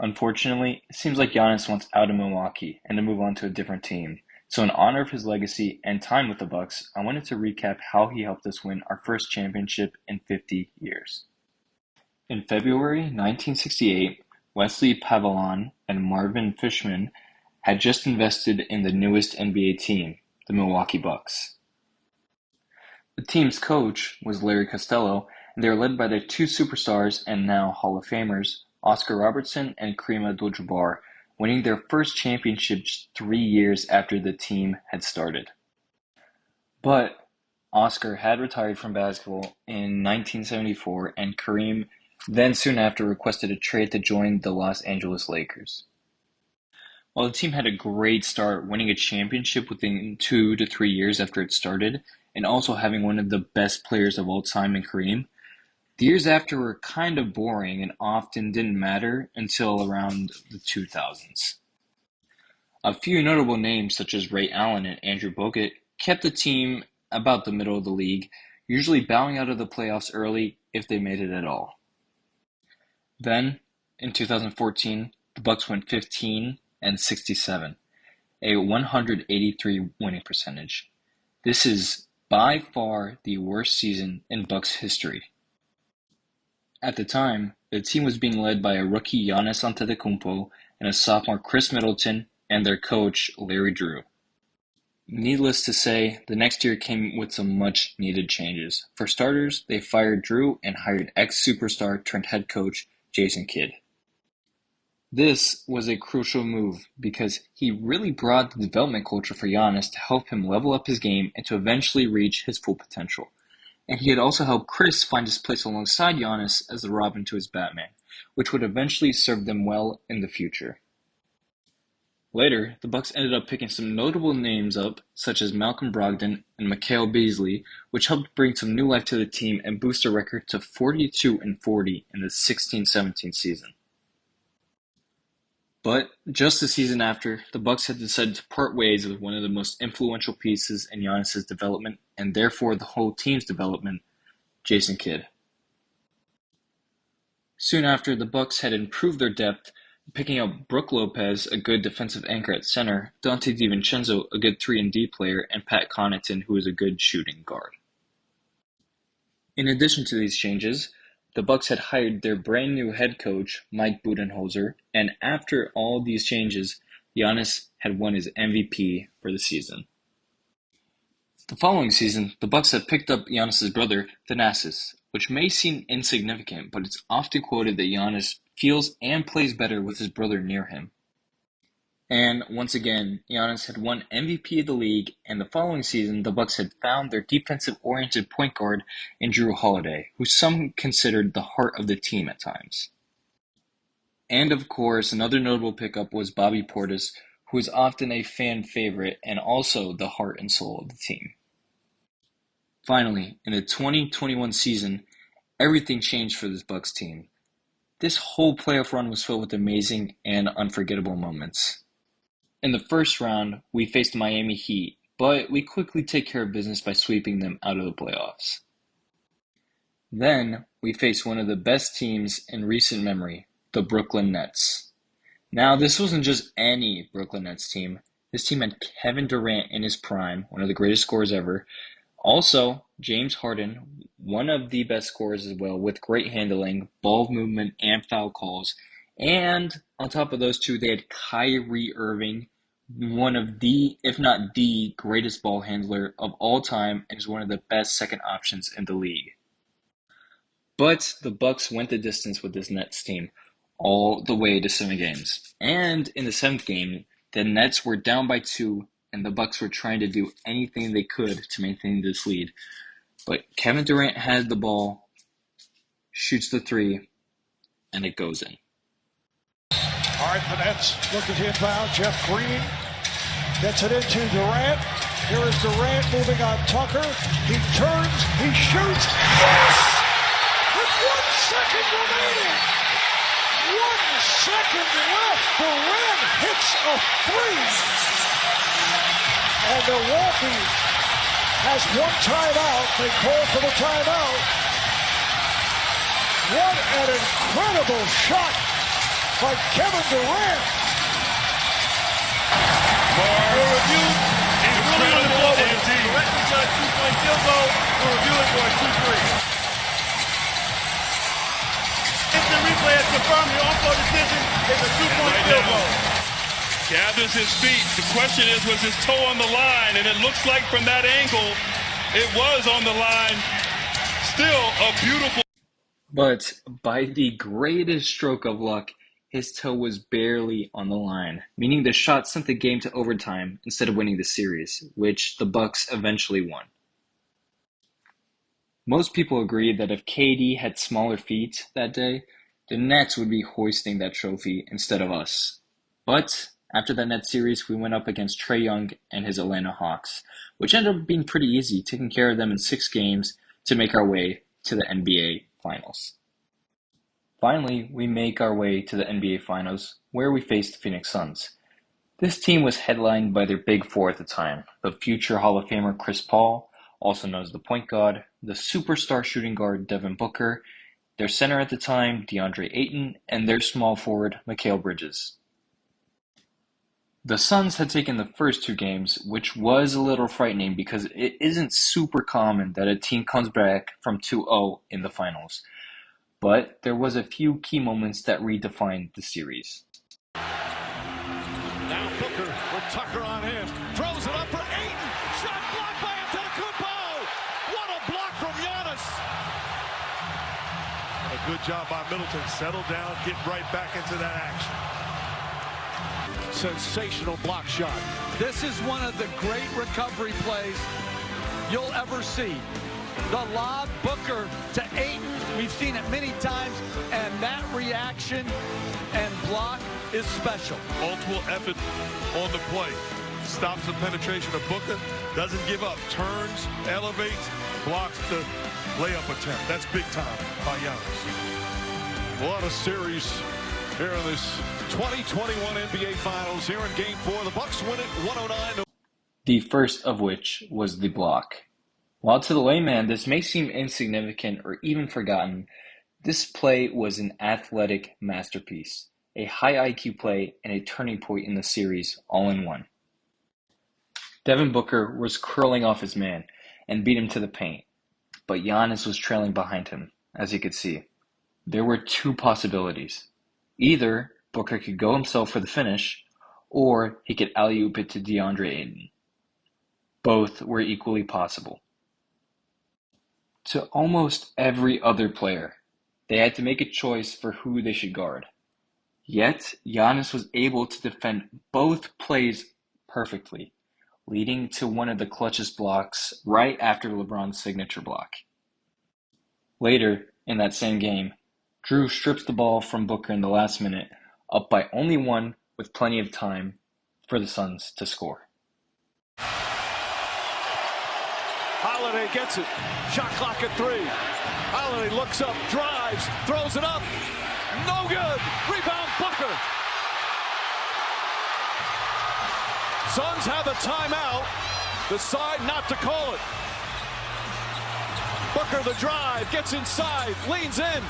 Unfortunately, it seems like Giannis wants out of Milwaukee and to move on to a different team. So in honor of his legacy and time with the Bucks, I wanted to recap how he helped us win our first championship in 50 years. In February 1968, Wesley Pavillon and Marvin Fishman had just invested in the newest NBA team, the Milwaukee Bucks. The team's coach was Larry Costello, and they were led by their two superstars and now Hall of Famers, Oscar Robertson and Kareem Abdul-Jabbar, winning their first championship just 3 years after the team had started. But Oscar had retired from basketball in 1974, and Kareem then soon after requested a trade to join the Los Angeles Lakers. While the team had a great start, winning a championship within 2 to 3 years after it started, and also having one of the best players of all time in Kareem, the years after were kind of boring and often didn't matter until around the 2000s. A few notable names such as Ray Allen and Andrew Bogut kept the team about the middle of the league, usually bowing out of the playoffs early if they made it at all. Then, in 2014, the Bucks went 15-67, a 183 winning percentage. This is by far the worst season in Bucks history. At the time, the team was being led by a rookie Giannis Antetokounmpo and a sophomore Chris Middleton and their coach Larry Drew. Needless to say, the next year came with some much-needed changes. For starters, they fired Drew and hired ex-superstar turned head coach Jason Kidd. This was a crucial move because he really brought the development culture for Giannis to help him level up his game and to eventually reach his full potential. And he had also helped Chris find his place alongside Giannis as the Robin to his Batman, which would eventually serve them well in the future. Later, the Bucks ended up picking some notable names up, such as Malcolm Brogdon and Mikal Beasley, which helped bring some new life to the team and boost their record to 42-40 in the 16-17 season. But just the season after, the Bucks had decided to part ways with one of the most influential pieces in Giannis' development, and therefore the whole team's development, Jason Kidd. Soon after, the Bucks had improved their depth, picking up Brook Lopez, a good defensive anchor at center, Dante DiVincenzo, a good 3-and-D player, and Pat Connaughton, who is a good shooting guard. In addition to these changes, the Bucks had hired their brand new head coach, Mike Budenholzer, and after all these changes, Giannis had won his MVP for the season. The following season, the Bucks had picked up Giannis' brother, Thanasis, which may seem insignificant, but it's often quoted that Giannis feels and plays better with his brother near him. And once again, Giannis had won MVP of the league, and the following season, the Bucks had found their defensive-oriented point guard in Jrue Holiday, who some considered the heart of the team at times. And of course, another notable pickup was Bobby Portis, who is often a fan favorite and also the heart and soul of the team. Finally, in the 2021 season, everything changed for this Bucks team. This whole playoff run was filled with amazing and unforgettable moments. In the first round, we faced the Miami Heat, but we quickly take care of business by sweeping them out of the playoffs. Then, we faced one of the best teams in recent memory, the Brooklyn Nets. Now, this wasn't just any Brooklyn Nets team. This team had Kevin Durant in his prime, one of the greatest scorers ever. Also, James Harden, one of the best scorers as well, with great handling, ball movement, and foul calls. And on top of those two, they had Kyrie Irving, one of the, if not the greatest ball handler of all time, and is one of the best second options in the league. But the Bucks went the distance with this Nets team, all the way to 7 games. And in the 7th game, the Nets were down by 2, and the Bucks were trying to do anything they could to maintain this lead. But Kevin Durant had the ball, shoots the 3, and it goes in. All right, the Nets looking to inbound. Jeff Green gets it into Durant. Here is Durant moving on Tucker. He turns, he shoots. Yes! With 1 second remaining. 1 second left. Durant hits a 3. And Milwaukee has 1 timeout. They call for the timeout. What an incredible shot by Kevin Durant. For review, it's really on the floor with a correctly judged two-point field goal. We're reviewing for a 2-3. Instant replay has confirmed the on-floor decision is a two-point field goal. Gathers his feet. The question is, was his toe on the line? And it looks like from that angle, it was on the line. Still a beautiful. But by the greatest stroke of luck, his toe was barely on the line, meaning the shot sent the game to overtime instead of winning the series, which the Bucks eventually won. Most people agree that if KD had smaller feet that day, the Nets would be hoisting that trophy instead of us. But after that Nets series, we went up against Trae Young and his Atlanta Hawks, which ended up being pretty easy, taking care of them in 6 games to make our way to the NBA Finals. Finally, we make our way to the NBA Finals, where we faced the Phoenix Suns. This team was headlined by their big four at the time, the future Hall of Famer Chris Paul, also known as the point guard, the superstar shooting guard Devin Booker, their center at the time, DeAndre Ayton, and their small forward, Mikal Bridges. The Suns had taken the first 2 games, which was a little frightening because it isn't super common that a team comes back from 2-0 in the finals. But there was a few key moments that redefined the series. Now Booker with Tucker on him. Throws it up for Ayton. Shot blocked by Antetokounmpo. What a block from Giannis. A good job by Middleton. Settle down, get right back into that action. Sensational block shot. This is one of the great recovery plays you'll ever see. The lob, Booker to Ayton. We've seen it many times, and that reaction and block is special. Multiple effort on the play. Stops the penetration of Booker. Doesn't give up. Turns, elevates, blocks the layup attempt. That's big time by Giannis. What a series here in this 2021 NBA Finals. Here in Game 4, the Bucks win it 109. The first of which was the block. While to the layman this may seem insignificant or even forgotten, this play was an athletic masterpiece, a high IQ play, and a turning point in the series all in one. Devin Booker was curling off his man and beat him to the paint, but Giannis was trailing behind him, as you could see. There were 2 possibilities. Either Booker could go himself for the finish, or he could alley-oop it to DeAndre Ayton. Both were equally possible. To almost every other player, they had to make a choice for who they should guard. Yet, Giannis was able to defend both plays perfectly, leading to one of the clutchest blocks right after LeBron's signature block. Later, in that same game, Drew strips the ball from Booker in the last minute, up by only 1 with plenty of time for the Suns to score. Holiday gets it. Shot clock at 3. Holiday looks up, drives, throws it up. No good. Rebound Booker. Suns have a timeout. Decide not to call it. Booker the drive, gets inside, leans in.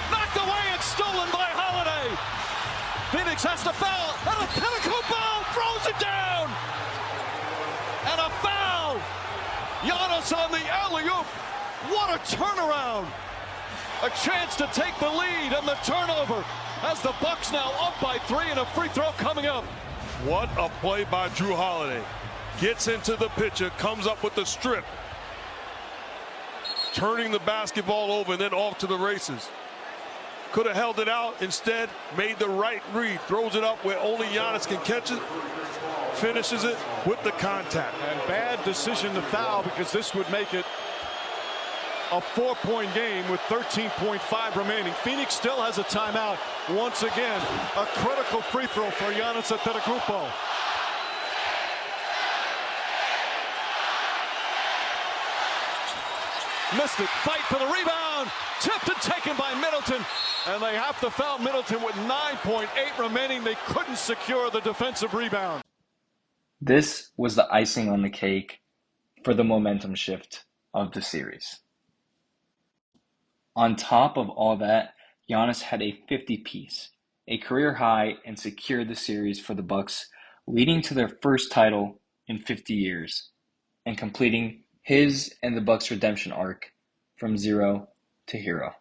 Knocked away and stolen by Holiday. Phoenix has to foul. And Antetokounmpo throws it down. And a foul. Giannis on the alley-oop. What a turnaround. A chance to take the lead and the turnover as the Bucks now up by 3 and a free throw coming up. What a play by Drew Holiday. Gets into the picture, comes up with the strip. Turning the basketball over and then off to the races. Could have held it out. Instead, made the right read. Throws it up where only Giannis can catch it. Finishes it with the contact. And bad decision to foul because this would make it a 4-point game with 13.5 remaining. Phoenix still has a timeout. Once again, a critical free throw for Giannis Antetokounmpo. Missed it. Fight for the rebound. Tipped and taken by Middleton. And they have to foul Middleton with 9.8 remaining. They couldn't secure the defensive rebound. This was the icing on the cake for the momentum shift of the series. On top of all that, Giannis had a 50-piece, a career high, and secured the series for the Bucks, leading to their first title in 50 years and completing his and the Bucks' redemption arc from zero to hero.